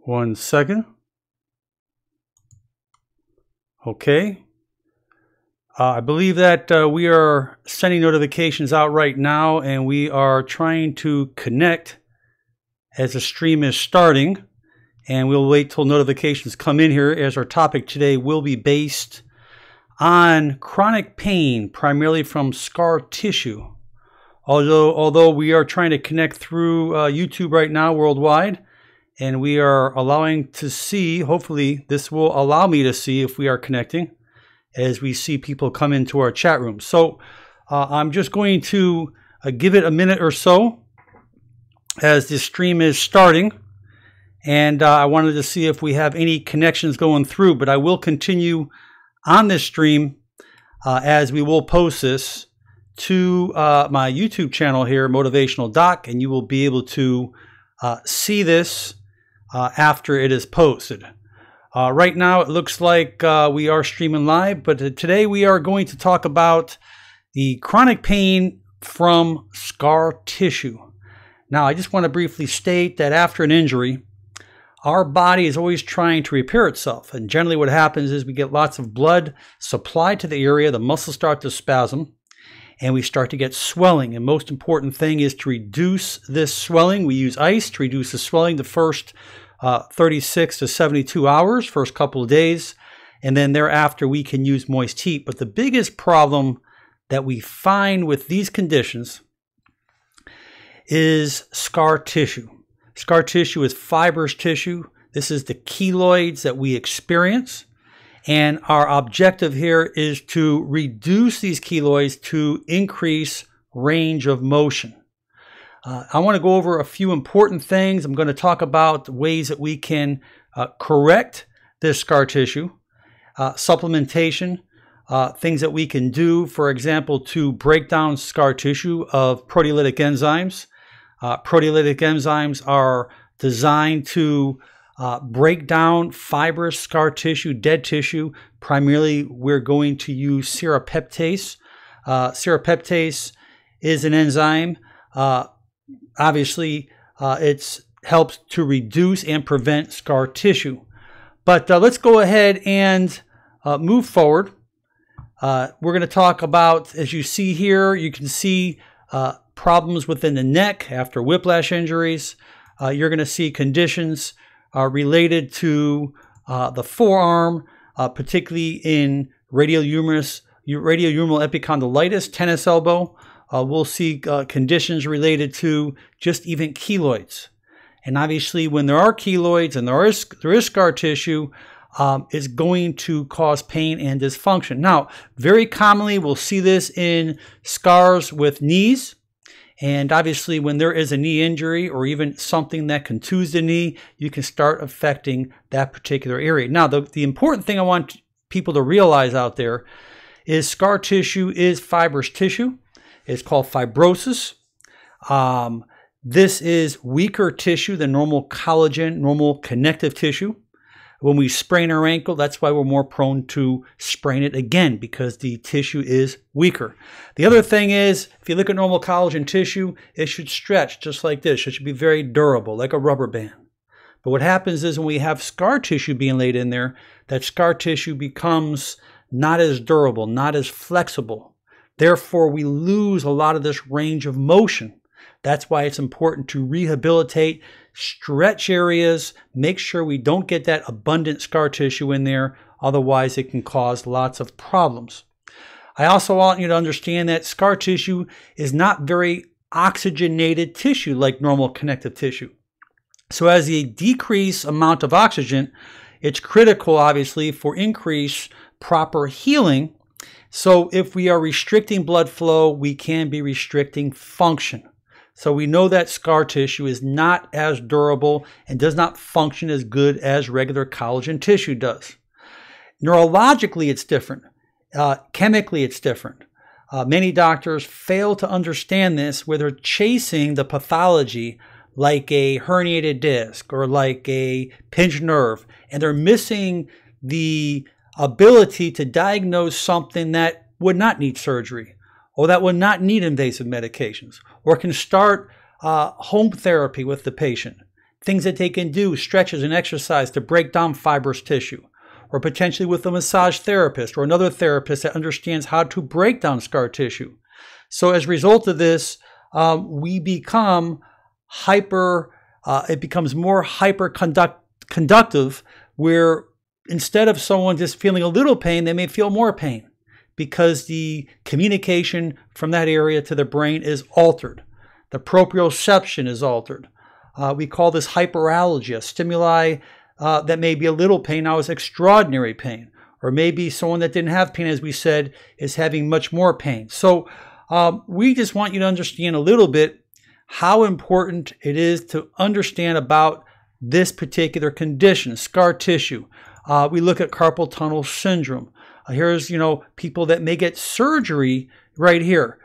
1 second. Okay. I believe that we are sending notifications out right now, and we are trying to connect as the stream is starting. And we'll wait till notifications come in here, as our topic today will be based on chronic pain, primarily from scar tissue. Although we are trying to connect through YouTube right now worldwide, and we are allowing to see, hopefully this will allow me to see if we are connecting as we see people come into our chat room. So I'm just going to give it a minute or so as this stream is starting. And I wanted to see if we have any connections going through, but I will continue on this stream as we will post this to my YouTube channel here, Motivational Doc, and you will be able to see this after it is posted. Right now it looks like we are streaming live, but today we are going to talk about the chronic pain from scar tissue. Now I just want to briefly state that after an injury, our body is always trying to repair itself. And generally what happens is we get lots of blood supplied to the area, the muscles start to spasm, and we start to get swelling. And most important thing is to reduce this swelling. We use ice to reduce the swelling the first 36 to 72 hours, first couple of days. And then thereafter we can use moist heat. But the biggest problem that we find with these conditions is scar tissue. Scar tissue is fibrous tissue. This is the keloids that we experience. And our objective here is to reduce these keloids to increase range of motion. I want to go over a few important things. I'm going to talk about ways that we can correct this scar tissue, supplementation, things that we can do, for example, to break down scar tissue of proteolytic enzymes. Proteolytic enzymes are designed to break down fibrous scar tissue, dead tissue. Primarily, we're going to use serrapeptase. Serrapeptase is an enzyme. Obviously, it helps to reduce and prevent scar tissue. But let's go ahead and move forward. We're going to talk about, as you see here, you can see problems within the neck after whiplash injuries. You're going to see conditions related to the forearm, particularly in radioluminal epicondylitis, tennis elbow. We'll see conditions related to just even keloids. And obviously when there are keloids and there is scar tissue, it's going to cause pain and dysfunction. Now, very commonly we'll see this in scars with knees. And obviously when there is a knee injury or even something that contuses the knee, you can start affecting that particular area. Now, the important thing I want people to realize out there is scar tissue is fibrous tissue. It's called fibrosis. This is weaker tissue than normal collagen, normal connective tissue. When we sprain our ankle, that's why we're more prone to sprain it again, because the tissue is weaker. The other thing is, if you look at normal collagen tissue, it should stretch just like this. It should be very durable, like a rubber band. But what happens is when we have scar tissue being laid in there, that scar tissue becomes not as durable, not as flexible. Therefore, we lose a lot of this range of motion. That's why it's important to rehabilitate, stretch areas, make sure we don't get that abundant scar tissue in there. Otherwise, it can cause lots of problems. I also want you to understand that scar tissue is not very oxygenated tissue like normal connective tissue. So as you decrease amount of oxygen, it's critical, obviously, for increased proper healing. So if we are restricting blood flow, we can be restricting function. So we know that scar tissue is not as durable and does not function as good as regular collagen tissue does. Neurologically, it's different. Chemically, it's different. Many doctors fail to understand this, where they're chasing the pathology like a herniated disc or like a pinched nerve, and they're missing the ability to diagnose something that would not need surgery, or that would not need invasive medications, or can start home therapy with the patient. things that they can do, stretches and exercise to break down fibrous tissue, or potentially with a massage therapist or another therapist that understands how to break down scar tissue. So as a result of this, we become it becomes more conductive, where instead of someone just feeling a little pain, they may feel more pain because the communication from that area to the brain is altered. The proprioception is altered. We call this hyperalgia. Stimuli that may be a little pain now is extraordinary pain. Or maybe someone that didn't have pain, as we said, is having much more pain. So we just want you to understand a little bit how important it is to understand about this particular condition, scar tissue. We look at carpal tunnel syndrome. Here's, people that may get surgery right here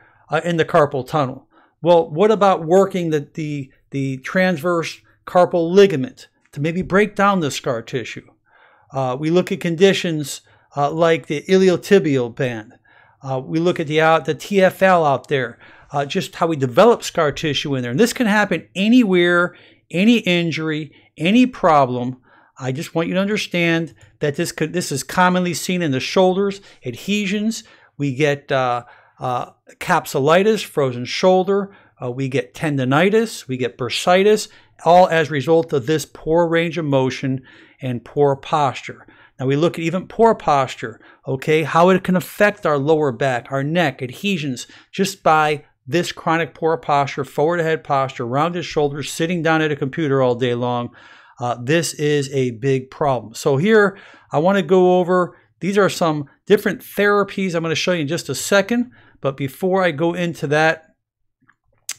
in the carpal tunnel. Well, what about working the transverse carpal ligament to maybe break down the scar tissue? We look at conditions like the iliotibial band. We look at the TFL out there, just how we develop scar tissue in there. And this can happen anywhere, any injury, any problem. I just want you to understand that this is commonly seen in the shoulders, adhesions. We get capsulitis, frozen shoulder. We get tendonitis. We get bursitis, all as a result of this poor range of motion and poor posture. Now we look at even poor posture, okay, how it can affect our lower back, our neck, adhesions, just by this chronic poor posture, forward head posture, rounded shoulders, sitting down at a computer all day long. This is a big problem. So here, I want to go over, these are some different therapies I'm going to show you in just a second. But before I go into that,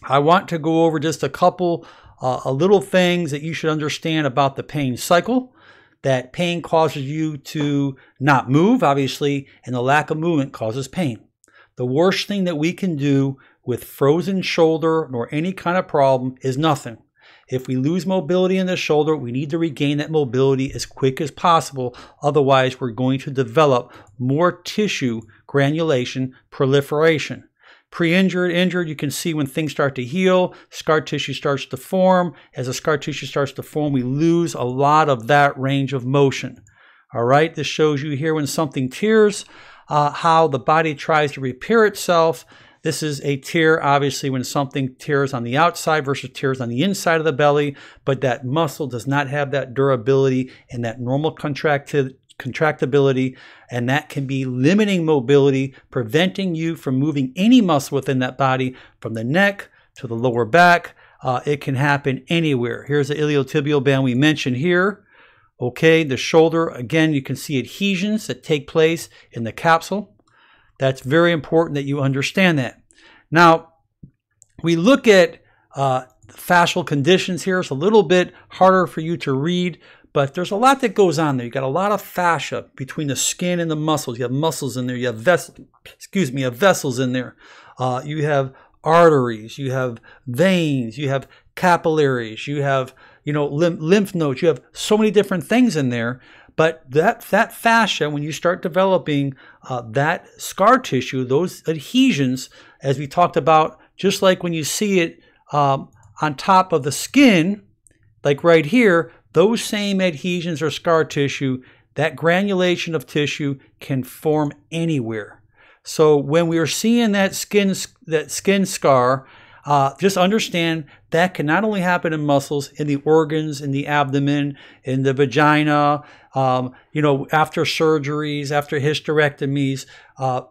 I want to go over just a couple little things that you should understand about the pain cycle. That pain causes you to not move, obviously, and the lack of movement causes pain. The worst thing that we can do with frozen shoulder or any kind of problem is nothing. If we lose mobility in the shoulder, we need to regain that mobility as quick as possible. Otherwise, we're going to develop more tissue granulation, proliferation. Pre-injured, injured, you can see when things start to heal, scar tissue starts to form. As the scar tissue starts to form, we lose a lot of that range of motion. All right, this shows you here when something tears, how the body tries to repair itself. This is a tear, obviously, when something tears on the outside versus tears on the inside of the belly, but that muscle does not have that durability and that normal contractibility, and that can be limiting mobility, preventing you from moving any muscle within that body, from the neck to the lower back. It can happen anywhere. Here's the iliotibial band we mentioned here. Okay, the shoulder, again, you can see adhesions that take place in the capsule. That's very important that you understand that. Now, we look at fascial conditions here. It's a little bit harder for you to read, but there's a lot that goes on there. You've got a lot of fascia between the skin and the muscles. You have muscles in there. You have vessels in there. You have arteries. You have veins. You have capillaries. You have, lymph nodes. You have so many different things in there. But that fascia, when you start developing that scar tissue, those adhesions, as we talked about, just like when you see it on top of the skin, like right here, those same adhesions or scar tissue, that granulation of tissue can form anywhere. So when we are seeing that skin scar, just understand that can not only happen in muscles, in the organs, in the abdomen, in the vagina, after surgeries, after hysterectomies.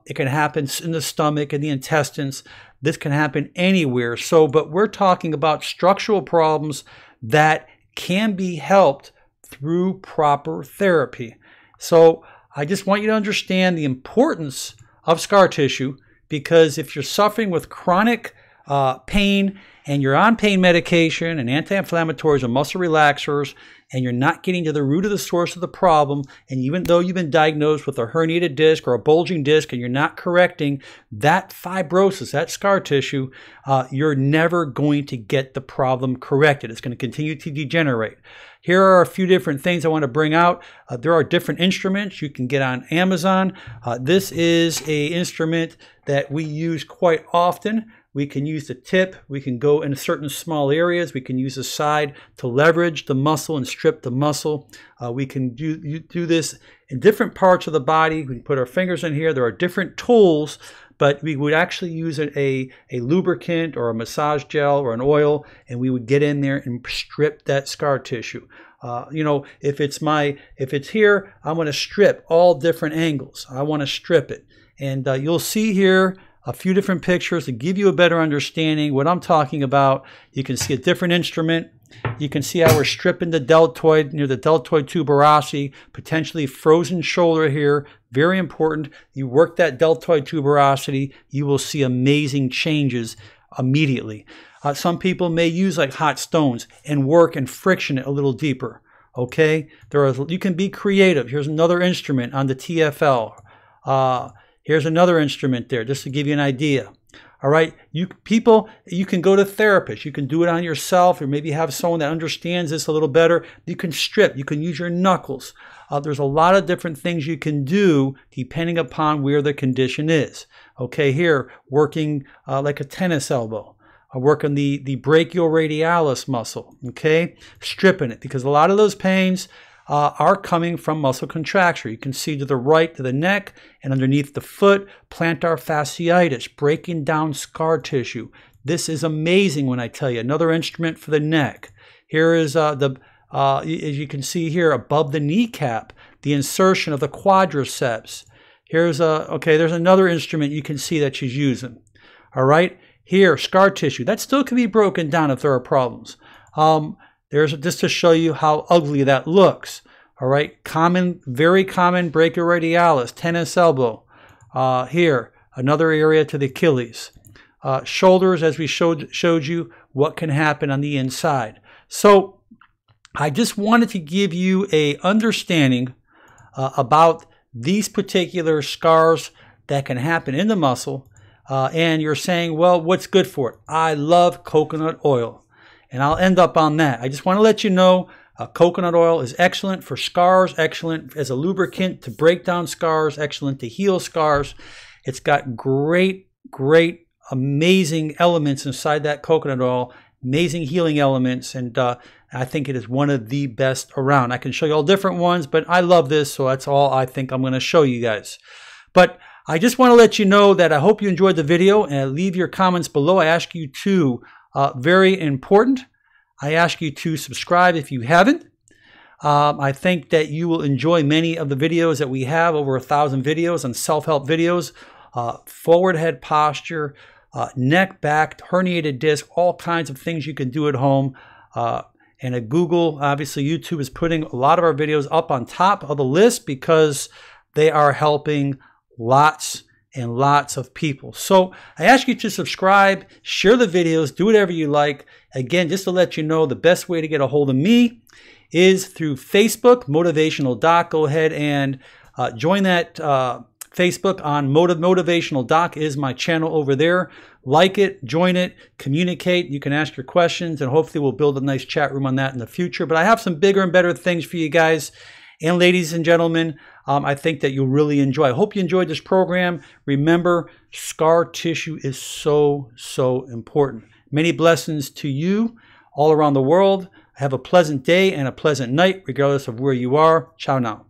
It can happen in the stomach and the intestines. This can happen anywhere. But we're talking about structural problems that can be helped through proper therapy. So I just want you to understand the importance of scar tissue, because if you're suffering with chronic pain and you're on pain medication and anti-inflammatories or muscle relaxers, and you're not getting to the root of the source of the problem, and even though you've been diagnosed with a herniated disc or a bulging disc and you're not correcting that fibrosis, that scar tissue, you're never going to get the problem corrected. It's going to continue to degenerate. Here are a few different things I want to bring out. There are different instruments you can get on Amazon. This is an instrument that we use quite often. We can use the tip. We can go in certain small areas. We can use the side to leverage the muscle and strip the muscle. We can do this in different parts of the body. We can put our fingers in here. There are different tools, but we would actually use a lubricant or a massage gel or an oil, and we would get in there and strip that scar tissue. You know, if it's here, I'm going to strip all different angles. I want to strip it. And you'll see here a few different pictures to give you a better understanding what I'm talking about. You can see a different instrument. You can see how we're stripping the deltoid, near the deltoid tuberosity, potentially frozen shoulder here. Very important. You work that deltoid tuberosity, you will see amazing changes immediately. Some people may use like hot stones and work and friction it a little deeper. Okay, you can be creative. Here's another instrument on the TFL. Here's another instrument there, just to give you an idea. All right, you can go to therapists. You can do it on yourself, or maybe have someone that understands this a little better. You can strip. You can use your knuckles. There's a lot of different things you can do depending upon where the condition is. Okay, here, working like a tennis elbow. Working the brachioradialis muscle, okay? Stripping it, because a lot of those pains are coming from muscle contracture. You can see to the right, to the neck, and underneath the foot, plantar fasciitis, breaking down scar tissue. This is amazing when I tell you. Another instrument for the neck. Here is as you can see here, above the kneecap, the insertion of the quadriceps. Here's there's another instrument you can see that she's using. All right, here, scar tissue. That still can be broken down if there are problems. There's just to show you how ugly that looks. All right, very common brachioradialis, tennis elbow. Here, another area to the Achilles. Shoulders, as we showed you, what can happen on the inside. So I just wanted to give you a understanding about these particular scars that can happen in the muscle. And you're saying, well, what's good for it? I love coconut oil. And I'll end up on that. I just want to let you know coconut oil is excellent for scars, excellent as a lubricant to break down scars, excellent to heal scars. It's got great, amazing elements inside that coconut oil, amazing healing elements, and I think it is one of the best around. I can show you all different ones, but I love this, so that's all I think I'm going to show you guys. But I just want to let you know that I hope you enjoyed the video, and leave your comments below. I ask you to very important. I ask you to subscribe if you haven't. I think that you will enjoy many of the videos that we have, over 1,000 videos on self-help videos, forward head posture, neck, back, herniated disc, all kinds of things you can do at home. And at Google, obviously YouTube is putting a lot of our videos up on top of the list because they are helping lots and lots of people. So I ask you to subscribe, share the videos, do whatever you like. Again, just to let you know, the best way to get a hold of me is through Facebook, Motivational Doc. Go ahead and join that Facebook on Motivational Doc is my channel over there. Like it, join it, communicate. You can ask your questions, and hopefully we'll build a nice chat room on that in the future. But I have some bigger and better things for you guys. And ladies and gentlemen, I think that you'll really enjoy. I hope you enjoyed this program. Remember, scar tissue is so important. Many blessings to you all around the world. Have a pleasant day and a pleasant night, regardless of where you are. Ciao now.